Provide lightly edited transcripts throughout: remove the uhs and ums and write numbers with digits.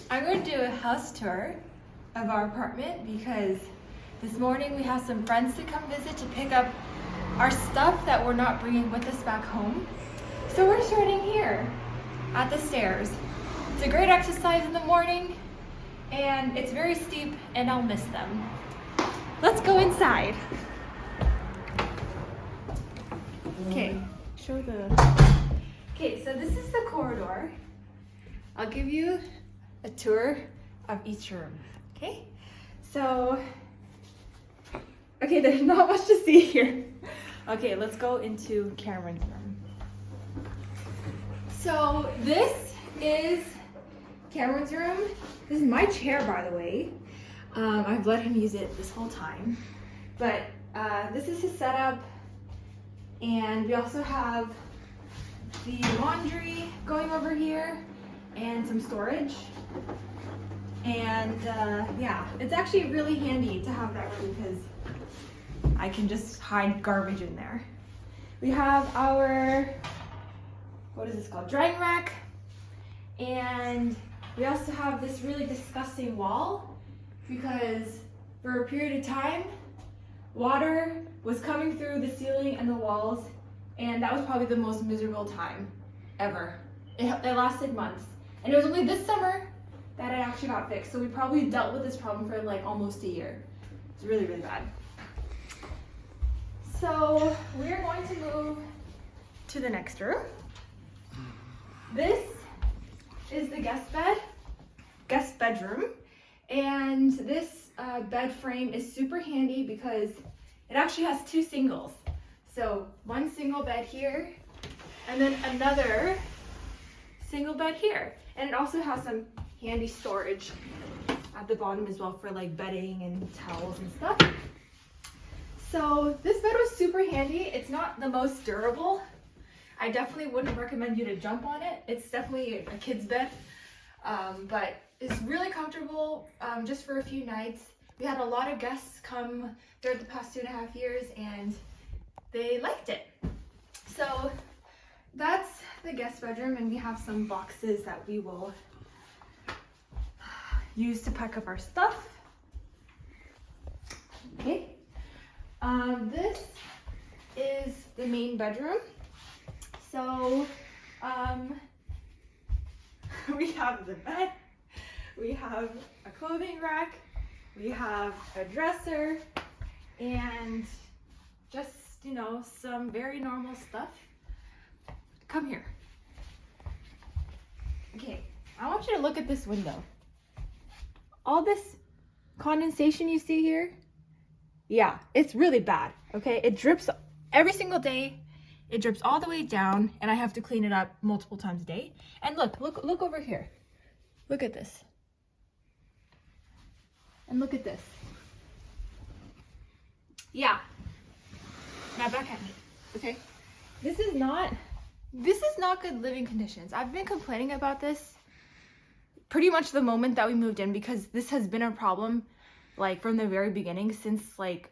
I'm going to do a house tour of our apartment because this morning we have some friends to come visit to pick up our stuff that we're not bringing with us back home. So we're starting here at the stairs. It's a great exercise in the morning and it's very steep and I'll miss them. Let's go inside. Okay, Okay, so this is the corridor. I'll give you a tour of each room, okay? So, okay, there's not much to see here. Okay, let's go into Cameron's room. So this is Cameron's room. This is my chair, by the way. I've let him use it this whole time. But this is his setup. And we also have the laundry going over here and some storage. And yeah, it's actually really handy to have that room because I can just hide garbage in there. We have our, what is this called? Drying rack. And we also have this really disgusting wall because for a period of time, water was coming through the ceiling and the walls, and that was probably the most miserable time ever. It lasted months. And it was only this summer that it actually got fixed. So we probably dealt with this problem for like almost a year. It's really, really bad. So we're going to move to the next room. This is the guest bedroom. And this bed frame is super handy because it actually has two singles. So one single bed here and then another single bed here. And it also has some handy storage at the bottom as well for like bedding and towels and stuff. So this bed was super handy. It's not the most durable. I definitely wouldn't recommend you to jump on it. It's definitely a kid's bed, but it's really comfortable just for a few nights. We had a lot of guests come during the past 2.5 years and they liked it. So that's the guest bedroom, and we have some boxes that we will use to pack up our stuff. Okay. This is the main bedroom. So we have the bed, we have a clothing rack, we have a dresser, and just, you know, some very normal stuff. Come here. Okay, I want you to look at this window. All this condensation you see here, yeah, it's really bad, okay? It drips every single day. It drips all the way down, and I have to clean it up multiple times a day. And look over here. Look at this. And look at this. Yeah. Now back at me, okay? This is not good living conditions. I've been complaining about this pretty much the moment that we moved in because this has been a problem like from the very beginning since like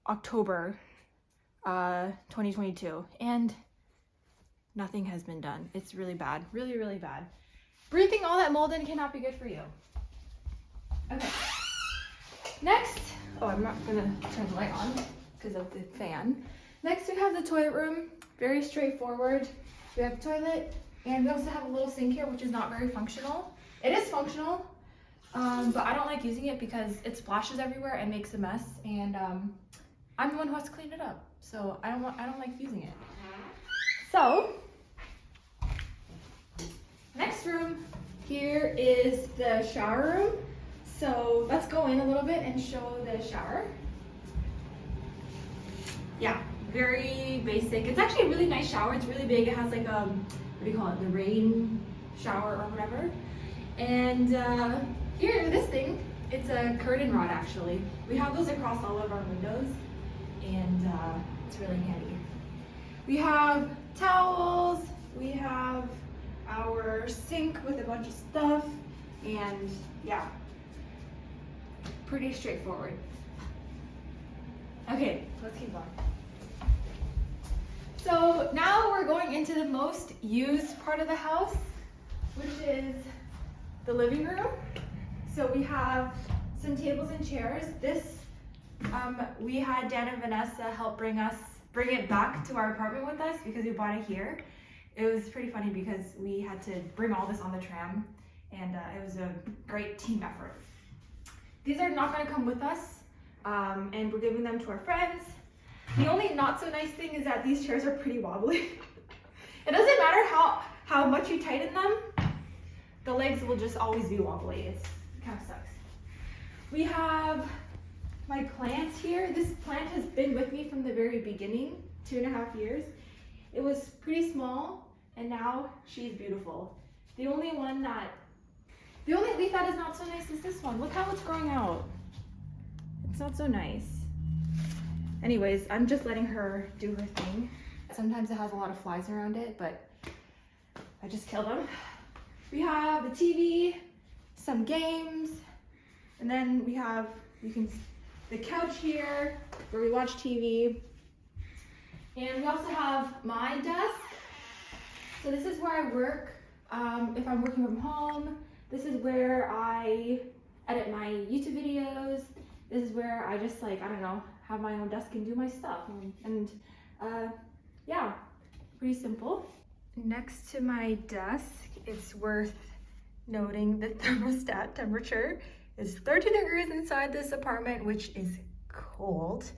October 2022, and nothing has been done. It's really bad, really, really bad. Breathing all that mold in cannot be good for you. Okay. Next, oh, I'm not gonna turn the light on because of the fan. Next, we have the toilet room. Very straightforward. We have a toilet, and we also have a little sink here, which is not very functional. It is functional, but I don't like using it because it splashes everywhere and makes a mess, and I'm the one who has to clean it up, so I don't like using it. So, next room here is the shower room. So let's go in a little bit and show the shower. Yeah, very basic. It's actually a really nice shower. It's really big. It has like what do you call it? The rain shower or whatever. And here, this thing, it's a curtain rod actually. We have those across all of our windows, and it's really handy. We have towels, we have our sink with a bunch of stuff, and yeah, pretty straightforward. Okay, let's keep going. So now we're going into the most used part of the house, which is the living room. so we have some tables and chairs. This, we had Dan and Vanessa help bring it back to our apartment with us because we bought it here. It was pretty funny because we had to bring all this on the tram, and it was a great team effort. These are not going to come with us, and we're giving them to our friends. The only not so nice thing is that these chairs are pretty wobbly. It doesn't matter how much you tighten them, the legs will just always be wobbly. It kind of sucks. We have my plant here. This plant has been with me from the very beginning, 2.5 years. It was pretty small, and now she's beautiful. The only leaf that is not so nice is this one. Look how it's growing out. It's not so nice. Anyways, I'm just letting her do her thing. Sometimes it has a lot of flies around it, but I just kill them. We have the TV, some games, and then we have the couch here where we watch TV. And we also have my desk. So this is where I work. If I'm working from home, this is where I edit my YouTube videos. This is where I just I don't know, have my own desk and do my stuff. And yeah, pretty simple. Next to my desk, it's worth noting the thermostat temperature is 30 degrees inside this apartment, which is cold,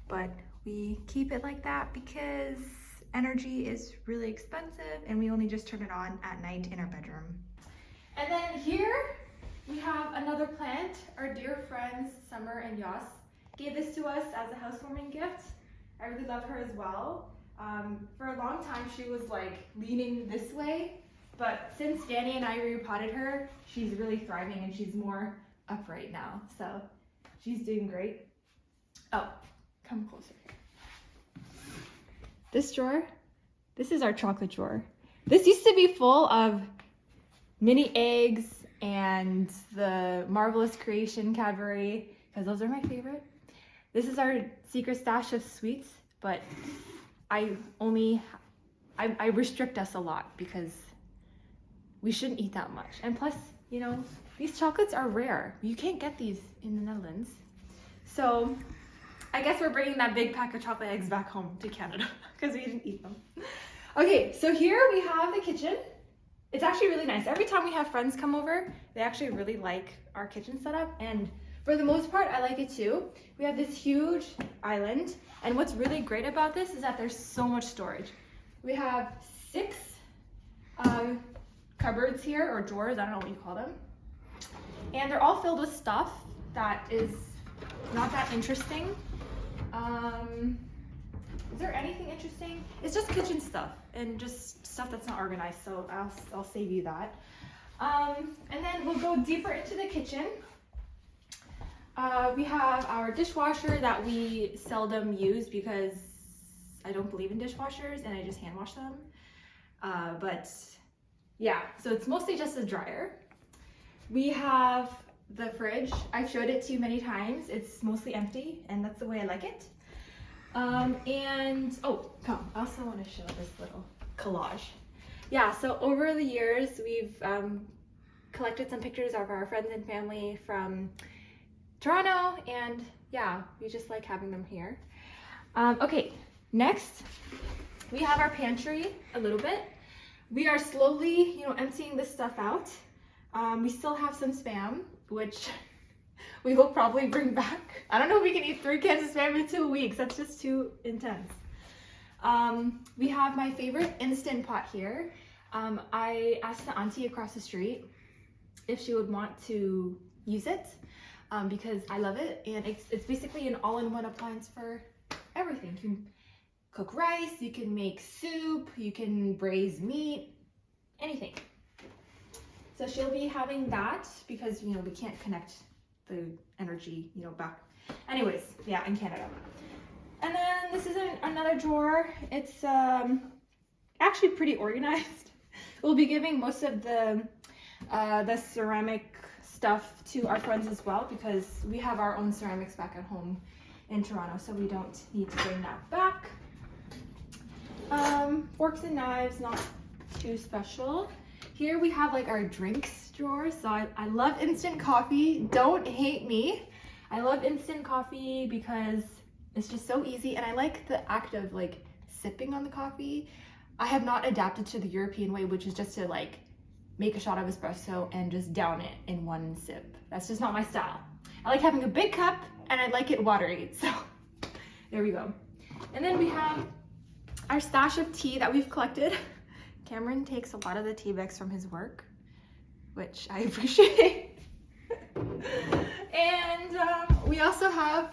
but we keep it like that because energy is really expensive and we only just turn it on at night in our bedroom. And then here we have another plant. Our dear friends Summer and Yas gave this to us as a housewarming gift. I really love her as well. For a long time she was leaning this way, but since Danny and I repotted her, she's really thriving and she's more upright now. So she's doing great. Oh, come closer. This drawer, this is our chocolate drawer. This used to be full of mini eggs and the Marvelous Creation Cadbury, because those are my favorite. This is our secret stash of sweets, but I restrict us a lot because we shouldn't eat that much. And plus, you know, these chocolates are rare. You can't get these in the Netherlands. So I guess we're bringing that big pack of chocolate eggs back home to Canada because we didn't eat them. Okay, so here we have the kitchen. It's actually really nice. Every time we have friends come over, they actually really like our kitchen setup, and for the most part, I like it too. We have this huge island, and what's really great about this is that there's so much storage. We have 6 cupboards here, or drawers, I don't know what you call them. And they're all filled with stuff that is not that interesting. Is there anything interesting? It's just kitchen stuff and just stuff that's not organized, so I'll save you that. And then we'll go deeper into the kitchen. We have our dishwasher that we seldom use because I don't believe in dishwashers and I just hand wash them. But yeah, so it's mostly just a dryer. We have the fridge. I've showed it to you many times. It's mostly empty and that's the way I like it. And oh, come, I also want to show this little collage. Yeah, so over the years we've collected some pictures of our friends and family from Toronto, and yeah, we just like having them here. Okay, next we have our pantry a little bit. We are slowly, emptying this stuff out. We still have some Spam, which we will probably bring back. I don't know if we can eat 3 cans of Spam in 2 weeks. That's just too intense. We have my favorite Instant Pot here. I asked the auntie across the street if she would want to use it because I love it, and it's basically an all-in-one appliance for everything. You can cook rice, you can make soup, you can braise meat, anything. So she'll be having that because we can't connect the energy back. Anyways, yeah, in Canada. And then this is another drawer. It's actually pretty organized. We'll be giving most of the ceramic stuff to our friends as well because we have our own ceramics back at home in Toronto, so we don't need to bring that back. Forks and knives, not too special. Here we have our drinks drawer. So I love instant coffee. Don't hate me. I love instant coffee because it's just so easy, and I like the act of like sipping on the coffee. I have not adapted to the European way, which is just to like make a shot of espresso and just down it in one sip. That's just not my style. I like having a big cup, and I like it watery. So there we go. And then we have our stash of tea that we've collected. Cameron takes a lot of the tea bags from his work, which I appreciate. And we also have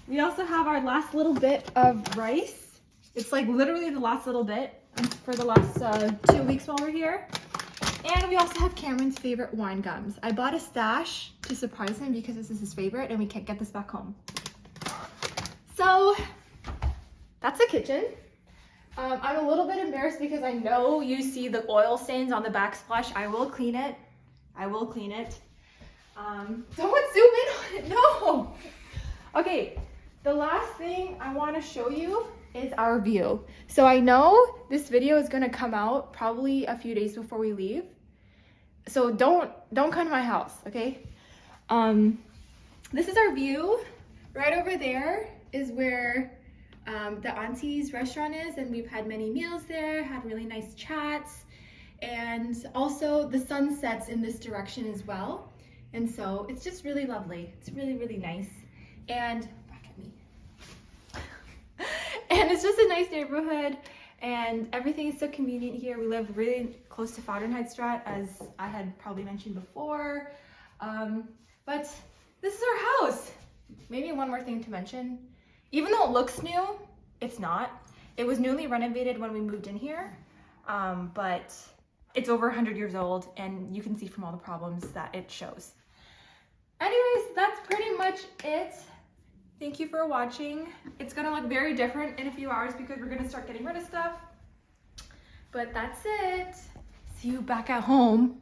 our last little bit of rice. It's like literally the last little bit for the last 2 weeks while we're here. And we also have Cameron's favorite wine gums. I bought a stash to surprise him because this is his favorite and we can't get this back home. So that's the kitchen. I'm a little bit embarrassed because I know you see the oil stains on the backsplash. I will clean it. Don't zoom in on it, no. Okay, the last thing I want to show you is our view. So I know this video is gonna come out probably a few days before we leave. So don't come to my house, okay? This is our view. Right over there is where the auntie's restaurant is, and we've had many meals there, had really nice chats, and also the sun sets in this direction as well. And so it's just really lovely. It's really, really nice. And back at me. And it's just a nice neighborhood, and everything is so convenient here. We live really close to Fountainheidstraat, as I had probably mentioned before. But this is our house. Maybe one more thing to mention. Even though it looks new, it's not. It was newly renovated when we moved in here, but it's over 100 years old, and you can see from all the problems that it shows. Anyways, that's pretty much it. Thank you for watching. It's gonna look very different in a few hours because we're gonna start getting rid of stuff. But that's it. See you back at home.